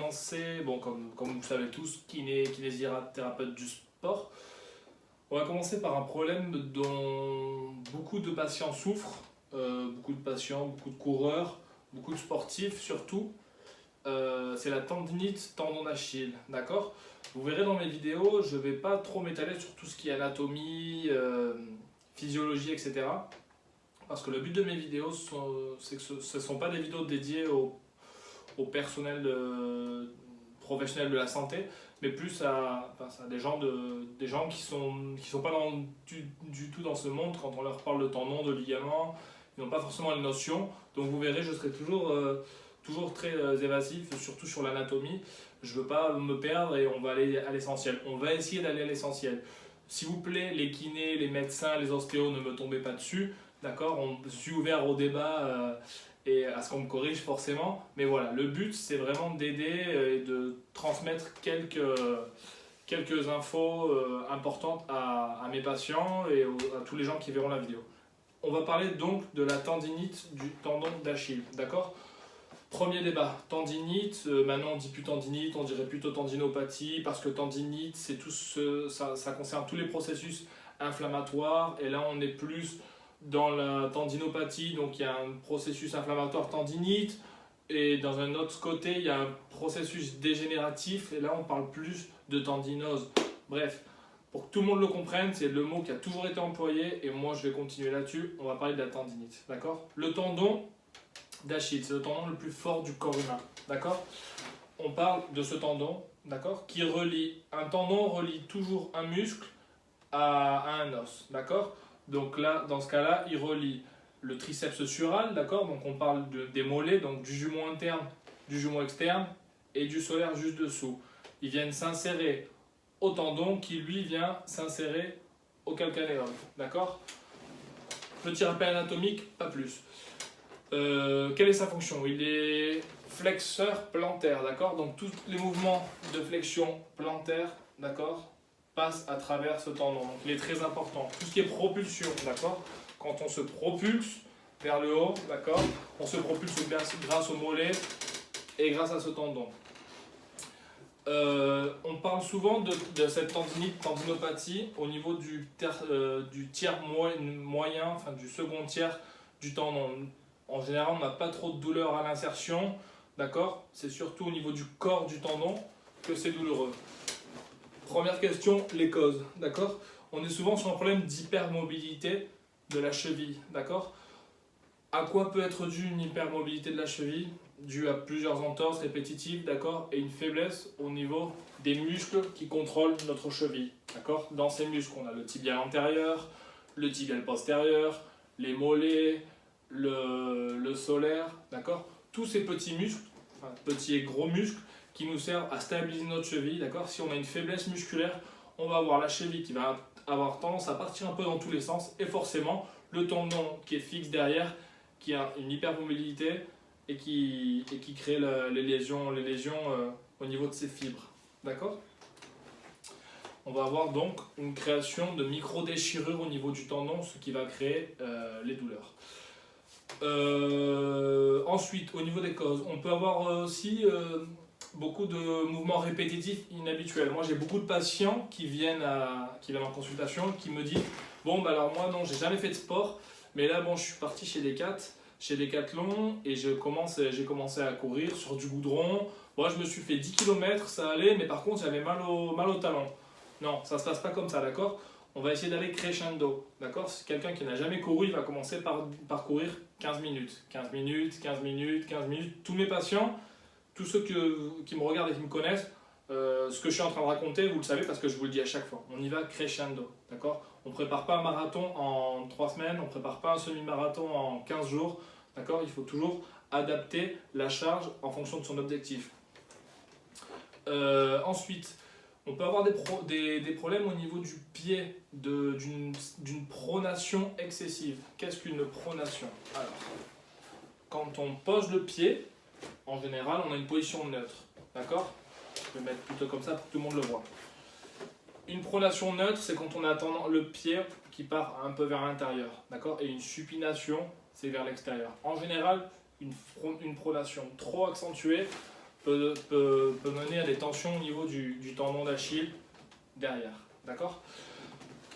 commencer, bon, comme vous le savez tous, kinésithérapeute du sport. On va commencer par un problème dont beaucoup de patients souffrent, beaucoup de patients, beaucoup de coureurs, beaucoup de sportifs surtout. C'est la tendinite tendon d'Achille, d'accord? Vous verrez dans mes vidéos, je ne vais pas trop m'étaler sur tout ce qui est anatomie, physiologie, etc. Parce que le but de mes vidéos, c'est que ce ne sont pas des vidéos dédiées au personnel professionnel de la santé, mais plus à des gens qui sont pas du tout dans ce monde. Quand on leur parle de tendons, de ligaments, ils n'ont pas forcément les notions. Donc vous verrez, je serai toujours très évasif, surtout sur l'anatomie. Je ne veux pas me perdre et on va aller à l'essentiel. On va essayer d'aller à l'essentiel. S'il vous plaît, les kinés, les médecins, les ostéos, ne me tombez pas dessus. D'accord, je suis ouvert au débat et à ce qu'on me corrige forcément. Mais voilà, le but, c'est vraiment d'aider et de transmettre quelques infos importantes à mes patients et à tous les gens qui verront la vidéo. On va parler donc de la tendinite du tendon d'Achille. D'accord ? Premier débat, tendinite, maintenant on dit plus tendinite, on dirait plutôt tendinopathie, parce que tendinite, ça concerne tous les processus inflammatoires, et là on est plus dans la tendinopathie, donc il y a un processus inflammatoire tendinite, et dans un autre côté il y a un processus dégénératif, et là on parle plus de tendinose. Bref, pour que tout le monde le comprenne, c'est le mot qui a toujours été employé, et moi je vais continuer là-dessus, on va parler de la tendinite, d'accord ? Le tendon d'Achille, c'est le tendon le plus fort du corps humain, d'accord ? On parle de ce tendon, d'accord, qui relie, un tendon relie toujours un muscle à un os, d'accord ? Donc là, dans ce cas-là, il relie le triceps sural, d'accord ? Donc on parle des mollets, donc du jumeau interne, du jumeau externe et du solaire juste dessous. Ils viennent s'insérer au tendon qui lui vient s'insérer au calcanéum, d'accord ? Petit rappel anatomique, pas plus. Quelle est sa fonction ? Il est flexeur plantaire, d'accord ? Donc tous les mouvements de flexion plantaire, d'accord, passent à travers ce tendon. Donc il est très important. Tout ce qui est propulsion, d'accord ? Quand on se propulse vers le haut, d'accord, on se propulse grâce au mollet et grâce à ce tendon. On parle souvent de cette tendinopathie au niveau du tiers moyen, enfin du second tiers du tendon. En général, on n'a pas trop de douleur à l'insertion, d'accord ? C'est surtout au niveau du corps du tendon que c'est douloureux. Première question, les causes, d'accord ? On est souvent sur un problème d'hypermobilité de la cheville, d'accord ? À quoi peut être due une hypermobilité de la cheville ? Due à plusieurs entorses répétitives, d'accord ? Et une faiblesse au niveau des muscles qui contrôlent notre cheville, d'accord ? Dans ces muscles, on a le tibial antérieur, le tibial postérieur, les mollets, le solaire, d'accord ? Tous ces petits muscles, enfin petits et gros muscles, qui nous servent à stabiliser notre cheville, d'accord ? Si on a une faiblesse musculaire, on va avoir la cheville qui va avoir tendance à partir un peu dans tous les sens, et forcément le tendon qui est fixe derrière, qui a une hypermobilité et qui crée les lésions au niveau de ses fibres, d'accord ? On va avoir donc une création de micro-déchirures au niveau du tendon, ce qui va créer les douleurs. Ensuite, au niveau des causes, on peut avoir aussi beaucoup de mouvements répétitifs inhabituels. Moi, j'ai beaucoup de patients qui viennent en consultation qui me disent « Bon, bah alors moi, non, j'ai jamais fait de sport, mais là, bon, je suis parti chez Decathlon et j'ai commencé à courir sur du goudron. Moi, je me suis fait 10 km, ça allait, mais par contre, j'avais mal au talon. » Non, ça ne se passe pas comme ça, d'accord ? On va essayer d'aller crescendo, d'accord ? Si quelqu'un qui n'a jamais couru, il va commencer par courir 15 minutes. 15 minutes, 15 minutes, 15 minutes. Tous mes patients, tous ceux qui me regardent et qui me connaissent, ce que je suis en train de raconter, vous le savez parce que je vous le dis à chaque fois. On y va crescendo, d'accord ? On ne prépare pas un marathon en 3 semaines, on ne prépare pas un semi-marathon en 15 jours, d'accord ? Il faut toujours adapter la charge en fonction de son objectif. Ensuite, on peut avoir des problèmes au niveau du pied, d'une pronation excessive. Qu'est-ce qu'une pronation ? Alors, quand on pose le pied, en général, on a une position neutre. D'accord ? Je vais mettre plutôt comme ça pour que tout le monde le voit. Une pronation neutre, c'est quand on a le pied qui part un peu vers l'intérieur. D'accord ? Et une supination, c'est vers l'extérieur. En général, une pronation trop accentuée peut mener à des tensions au niveau du tendon d'Achille derrière. D'accord?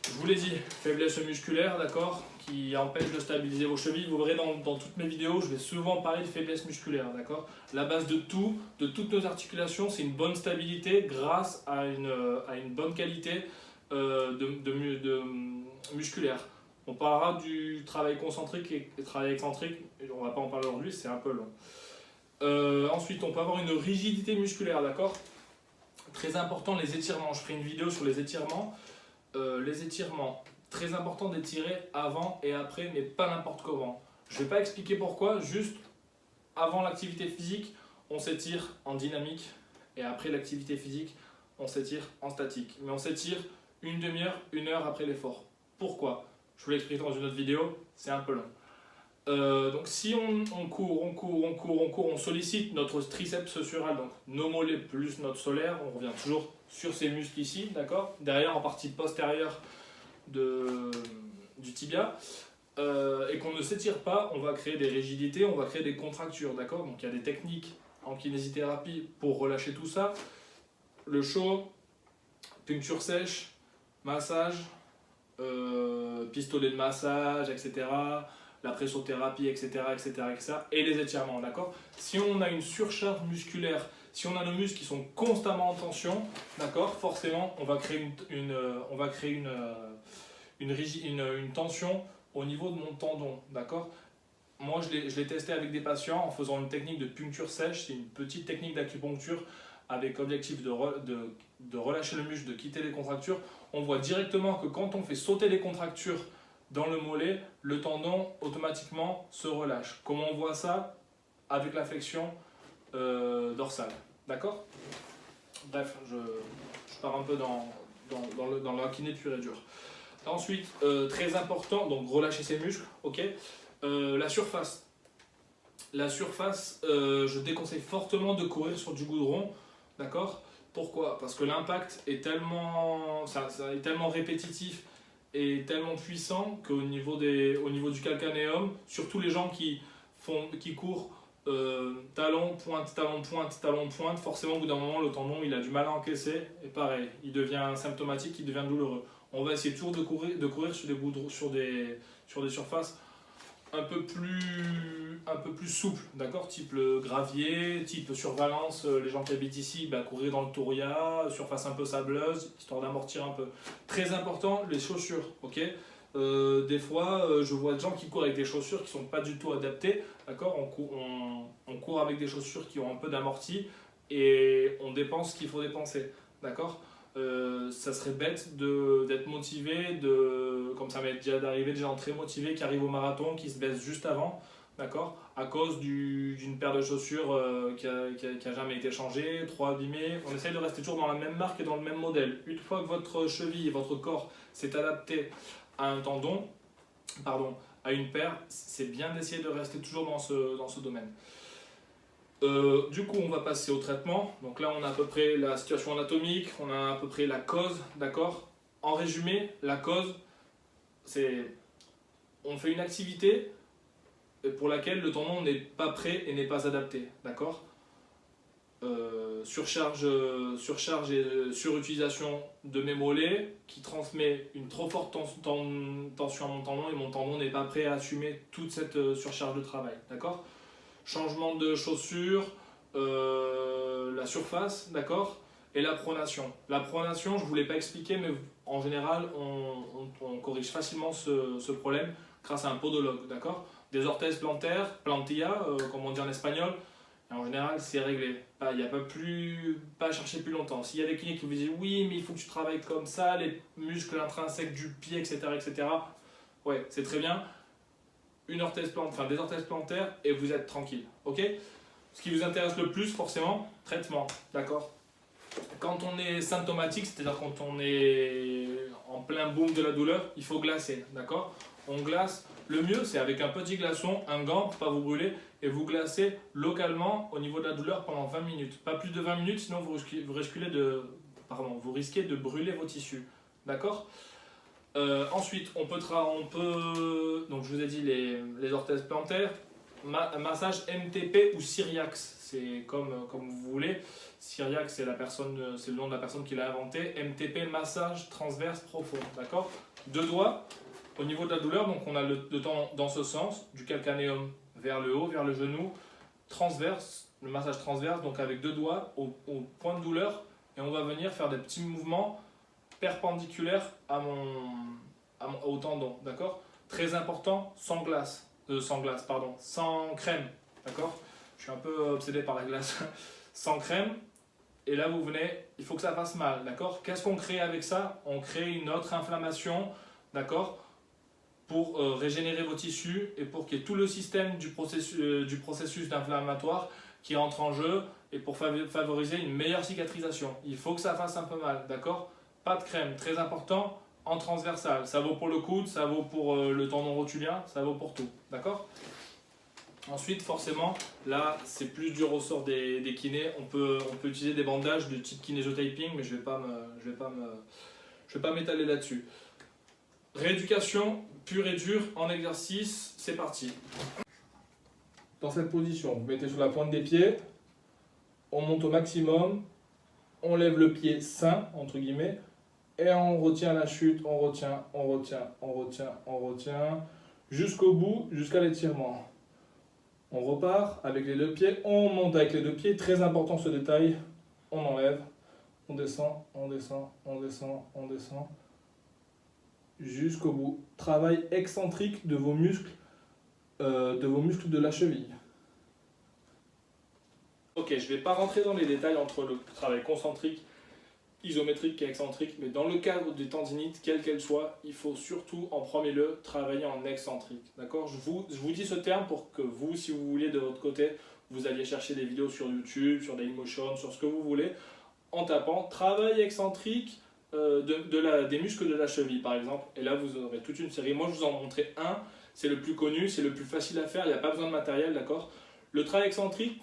Je vous l'ai dit, faiblesse musculaire, d'accord, qui empêche de stabiliser vos chevilles. Vous verrez dans toutes mes vidéos, je vais souvent parler de faiblesse musculaire, d'accord. La base de toutes nos articulations, c'est une bonne stabilité grâce à une bonne qualité musculaire. On parlera du travail concentrique et travail excentrique, on ne va pas en parler aujourd'hui, c'est un peu long. Ensuite, on peut avoir une rigidité musculaire, d'accord. Très important, les étirements. Je ferai une vidéo sur les étirements. Les étirements, très important d'étirer avant et après, mais pas n'importe comment. Je ne vais pas expliquer pourquoi, juste avant l'activité physique, on s'étire en dynamique et après l'activité physique, on s'étire en statique. Mais on s'étire une demi-heure, 1 heure après l'effort. Pourquoi? Je vous l'explique dans une autre vidéo, c'est un peu long. Donc si on court, on sollicite notre triceps sural, donc nos mollets plus notre solaire, on revient toujours sur ces muscles ici, d'accord, derrière en partie postérieure du tibia, et qu'on ne s'étire pas, on va créer des rigidités, on va créer des contractures, d'accord. Donc il y a des techniques en kinésithérapie pour relâcher tout ça, le chaud, puncture sèche, massage, pistolet de massage, etc., la pressothérapie, etc., et les étirements, d'accord. Si on a une surcharge musculaire, si on a nos muscles qui sont constamment en tension, d'accord, forcément, on va créer une tension au niveau de mon tendon, d'accord. Moi, je l'ai testé avec des patients en faisant une technique de puncture sèche, c'est une petite technique d'acupuncture avec objectif de relâcher le muscle, de quitter les contractures. On voit directement que quand on fait sauter les contractures dans le mollet, le tendon automatiquement se relâche. Comment on voit ça? Avec la flexion dorsale. D'accord? Bref, je pars un peu dans la kiné pure et dure. Ensuite, très important, donc relâcher ses muscles, ok. La surface. La surface, je déconseille fortement de courir sur du goudron, d'accord. Pourquoi? Parce que l'impact est tellement répétitif et tellement puissant qu'au niveau du calcanéum, surtout les gens qui courent talon, pointe, forcément au bout d'un moment le tendon il a du mal à encaisser et pareil, il devient symptomatique, il devient douloureux. On va essayer toujours de courir sur des surfaces un peu plus souples, d'accord, type le gravier, type sur Valence, les gens qui habitent ici, courir dans le Touria, surface un peu sableuse, histoire d'amortir un peu. Très important, les chaussures, ok. Des fois, je vois des gens qui courent avec des chaussures qui ne sont pas du tout adaptées, d'accord. On court avec des chaussures qui ont un peu d'amorti et on dépense ce qu'il faut dépenser, d'accord. Ça serait bête d'être motivé, comme ça m'est déjà arrivé, des gens très motivés qui arrivent au marathon, qui se baissent juste avant, d'accord, à cause d'une paire de chaussures qui a jamais été changée, trop abîmée. On essaye de rester toujours dans la même marque et dans le même modèle. Une fois que votre cheville et votre corps s'est adapté à un tendon, à une paire, c'est bien d'essayer de rester toujours dans ce domaine. Du coup, on va passer au traitement. Donc là, on a à peu près la situation anatomique, on a à peu près la cause, d'accord. En résumé, la cause, c'est on fait une activité pour laquelle le tendon n'est pas prêt et n'est pas adapté, d'accord. Surcharge et surutilisation de mes mollets qui transmet une trop forte tension à mon tendon et mon tendon n'est pas prêt à assumer toute cette surcharge de travail, d'accord. Changement de chaussure, la surface, d'accord, et la pronation. La pronation, je ne vous l'ai pas expliqué, mais en général, on corrige facilement ce problème grâce à un podologue, d'accord. Des orthèses plantaires, plantilla, comme on dit en espagnol, et en général, c'est réglé. Il n'y a pas à chercher plus longtemps. S'il y a des kinés qui vous disent oui, mais il faut que tu travailles comme ça, les muscles intrinsèques du pied, etc., ouais, c'est très bien. Des orthèses plantaires et vous êtes tranquille, ok. Ce qui vous intéresse le plus, forcément, traitement, d'accord. Quand on est symptomatique, c'est-à-dire quand on est en plein boom de la douleur, il faut glacer, d'accord. On glace, le mieux c'est avec un petit glaçon, un gant pour pas vous brûler, et vous glacez localement au niveau de la douleur pendant 20 minutes. Pas plus de 20 minutes, sinon vous risquez de brûler vos tissus, d'accord. Ensuite, on peut, donc je vous ai dit les orthèses plantaires, massage MTP ou Cyriax. c'est comme vous voulez. Cyriac, c'est le nom de la personne qui l'a inventé. MTP, massage transverse profond, d'accord? Deux doigts, au niveau de la douleur, donc on a le tendon dans ce sens, du calcanéum vers le haut, vers le genou, transverse, le massage transverse, donc avec deux doigts au point de douleur, et on va venir faire des petits mouvements perpendiculaires au tendon, d'accord? Très important, sans crème, d'accord? Je suis un peu obsédé par la glace. Sans crème, et là vous venez, il faut que ça fasse mal, d'accord? Qu'est-ce qu'on crée avec ça? On crée une autre inflammation, d'accord? Pour régénérer vos tissus et pour qu'il y ait tout le système du processus inflammatoire qui entre en jeu et pour favoriser une meilleure cicatrisation. Il faut que ça fasse un peu mal, d'accord? Pas de crème, très important, en transversal. Ça vaut pour le coude, ça vaut pour le tendon rotulien, ça vaut pour tout, d'accord? Ensuite, forcément, là, c'est plus du ressort des kinés. On peut utiliser des bandages de type kinésotaping, mais je vais pas m'étaler là-dessus. Rééducation pure et dure en exercice, c'est parti. Dans cette position, vous mettez sur la pointe des pieds, on monte au maximum, on lève le pied sain, entre guillemets, et on retient la chute, on retient, jusqu'au bout, jusqu'à l'étirement. On repart avec les deux pieds, on monte avec les deux pieds, très important ce détail, on enlève, on descend, jusqu'au bout. Travail excentrique de vos muscles de la cheville. Ok, je ne vais pas rentrer dans les détails entre le travail concentrique, isométrique et excentrique, mais dans le cadre des tendinites, quelle qu'elle soit, il faut surtout en premier lieu travailler en excentrique. D'accord? Je vous dis ce terme pour que vous, si vous voulez de votre côté, vous alliez chercher des vidéos sur YouTube, sur Dailymotion, sur ce que vous voulez, en tapant travail excentrique des muscles de la cheville par exemple, et là vous aurez toute une série. Moi je vous en montrer un, c'est le plus connu, c'est le plus facile à faire, il n'y a pas besoin de matériel, d'accord? Le travail excentrique,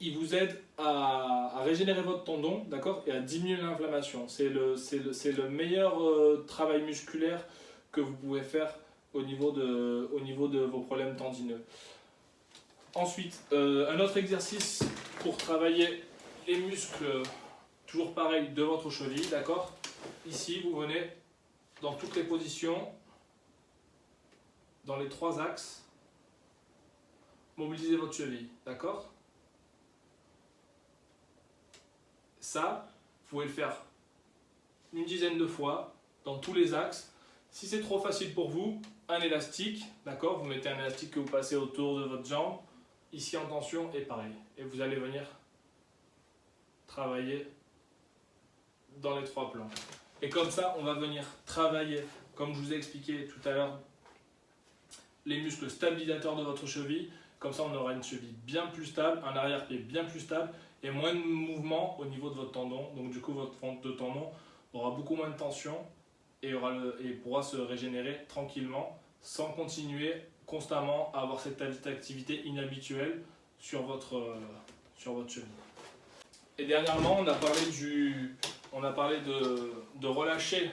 il vous aide à régénérer votre tendon, d'accord, et à diminuer l'inflammation. C'est le meilleur travail musculaire que vous pouvez faire au niveau de vos problèmes tendineux. Ensuite, un autre exercice pour travailler les muscles, toujours pareil, de votre cheville, d'accord? Ici, vous venez dans toutes les positions, dans les trois axes, mobiliser votre cheville, d'accord? Ça, vous pouvez le faire une dizaine de fois, dans tous les axes. Si c'est trop facile pour vous, un élastique, d'accord? Vous mettez un élastique que vous passez autour de votre jambe, ici en tension, et pareil. Et vous allez venir travailler dans les trois plans. Et comme ça, on va venir travailler, comme je vous ai expliqué tout à l'heure, les muscles stabilisateurs de votre cheville. Comme ça, on aura une cheville bien plus stable, un arrière-pied bien plus stable et moins de mouvement au niveau de votre tendon. Donc du coup, votre fente de tendon aura beaucoup moins de tension et pourra se régénérer tranquillement sans continuer constamment à avoir cette activité inhabituelle sur votre cheville. Et dernièrement, on a parlé de relâcher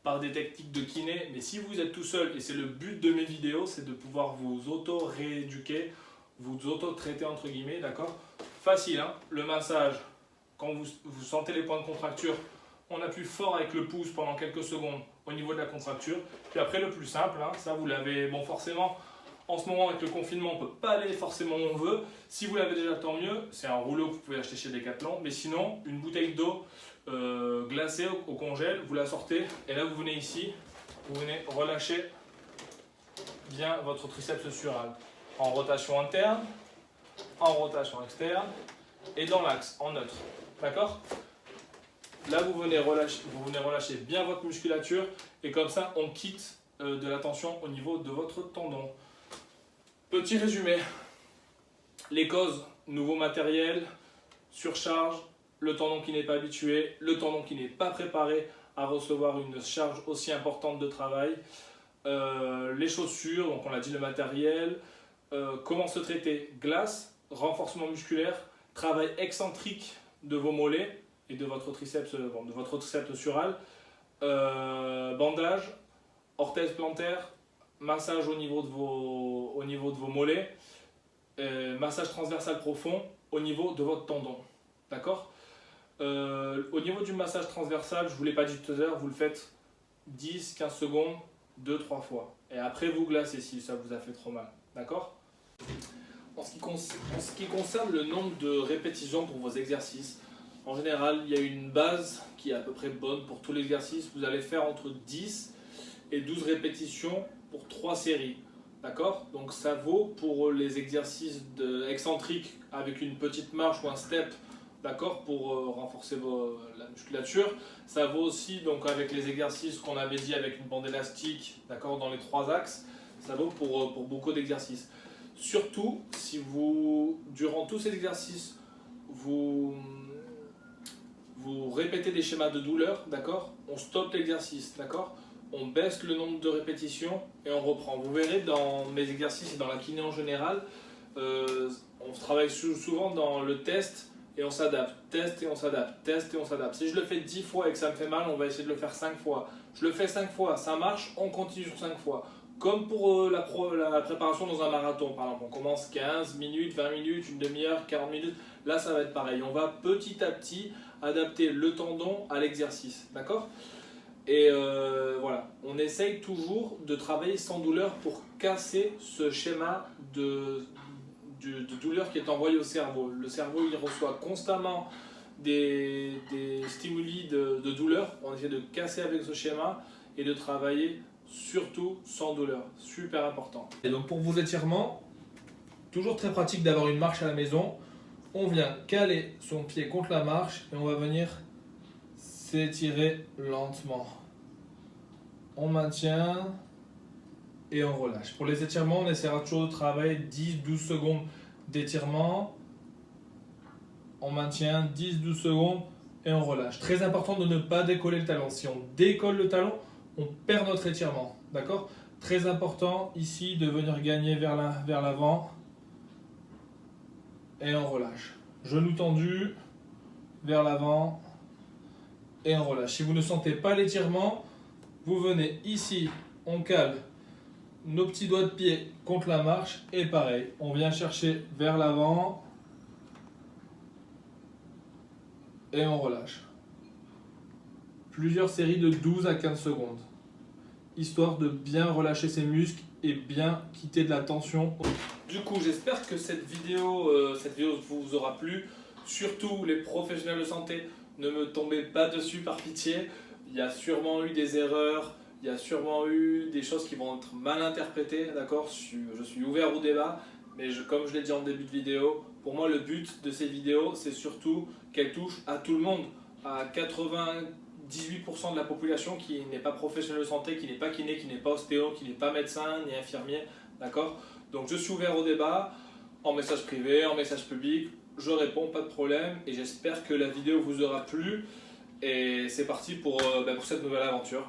par des techniques de kiné, mais si vous êtes tout seul, et c'est le but de mes vidéos, c'est de pouvoir vous auto-rééduquer, vous auto-traiter entre guillemets, d'accord? Facile, hein? Le massage, quand vous sentez les points de contracture, on appuie fort avec le pouce pendant quelques secondes au niveau de la contracture, puis après le plus simple, hein, ça vous l'avez, bon forcément, en ce moment avec le confinement, on ne peut pas aller forcément où on veut, si vous l'avez déjà tant mieux, c'est un rouleau que vous pouvez acheter chez Decathlon, mais sinon, une bouteille d'eau glacée au congèle, vous la sortez, et là vous venez ici, vous venez relâcher bien votre triceps sural, en rotation interne, en rotation externe, et dans l'axe, en neutre, d'accord? Là vous venez relâcher bien votre musculature, et comme ça on quitte de la tension au niveau de votre tendon. Petit résumé, les causes, nouveau matériel, surcharge, le tendon qui n'est pas habitué, le tendon qui n'est pas préparé à recevoir une charge aussi importante de travail, les chaussures, donc on l'a dit, le matériel, comment se traiter, glace, renforcement musculaire, travail excentrique de vos mollets et de votre triceps sural, bandage, orthèse plantaire, massage au niveau de vos mollets, massage transversal profond au niveau de votre tendon. D'accord? Au niveau du massage transversal, je ne vous l'ai pas dit tout à l'heure, vous le faites 10-15 secondes, 2-3 fois. Et après, vous glacez si ça vous a fait trop mal. D'accord? En ce qui concerne le nombre de répétitions pour vos exercices, en général, il y a une base qui est à peu près bonne pour tous les exercices. Vous allez faire entre 10 et 12 répétitions pour 3 séries. D'accord? Donc ça vaut pour les exercices excentriques avec une petite marche ou un step, d'accord, pour renforcer la musculature. Ça vaut aussi donc avec les exercices qu'on avait dit avec une bande élastique, d'accord, dans les 3 axes. Ça vaut pour beaucoup d'exercices. Surtout si durant tous ces exercices, vous répétez des schémas de douleur, d'accord, on stoppe l'exercice, d'accord, on baisse le nombre de répétitions et on reprend. Vous verrez dans mes exercices et dans la kiné en général, on travaille souvent dans le test et on s'adapte, test et on s'adapte, test et on s'adapte. Si je le fais 10 fois et que ça me fait mal, on va essayer de le faire 5 fois. Je le fais 5 fois, ça marche, on continue sur 5 fois. Comme pour la préparation dans un marathon, par exemple, on commence 15 minutes, 20 minutes, une demi-heure, 40 minutes, là ça va être pareil. On va petit à petit adapter le tendon à l'exercice, d'accord? Et voilà, on essaye toujours de travailler sans douleur pour casser ce schéma de douleur qui est envoyé au cerveau. Le cerveau, il reçoit constamment des stimuli de douleur. On essaie de casser avec ce schéma et de travailler surtout sans douleur. Super important. Et donc pour vos étirements, toujours très pratique d'avoir une marche à la maison. On vient caler son pied contre la marche et on va venir s'étirer lentement. On maintient et on relâche. Pour les étirements, on essaiera toujours de travailler 10-12 secondes d'étirement. On maintient 10-12 secondes et on relâche. Très important de ne pas décoller le talon. Si on décolle le talon, on perd notre étirement. D'accord? Très important ici de venir gagner vers l'avant et on relâche. Genou tendu, vers l'avant et on relâche. Si vous ne sentez pas l'étirement, vous venez ici, on cale nos petits doigts de pied contre la marche et pareil, on vient chercher vers l'avant et on relâche. Plusieurs séries de 12 à 15 secondes, histoire de bien relâcher ses muscles et bien quitter de la tension. Du coup, j'espère que cette vidéo vous aura plu. Surtout les professionnels de santé, ne me tombez pas dessus par pitié. Il y a sûrement eu des erreurs, il y a sûrement eu des choses qui vont être mal interprétées, d'accord? Je suis ouvert au débat, mais comme je l'ai dit en début de vidéo, pour moi le but de ces vidéos, c'est surtout qu'elles touchent à tout le monde, à 98% de la population qui n'est pas professionnel de santé, qui n'est pas kiné, qui n'est pas ostéo, qui n'est pas médecin, ni infirmier, d'accord? Donc je suis ouvert au débat, en message privé, en message public, je réponds, pas de problème, et j'espère que la vidéo vous aura plu. Et c'est parti pour cette nouvelle aventure.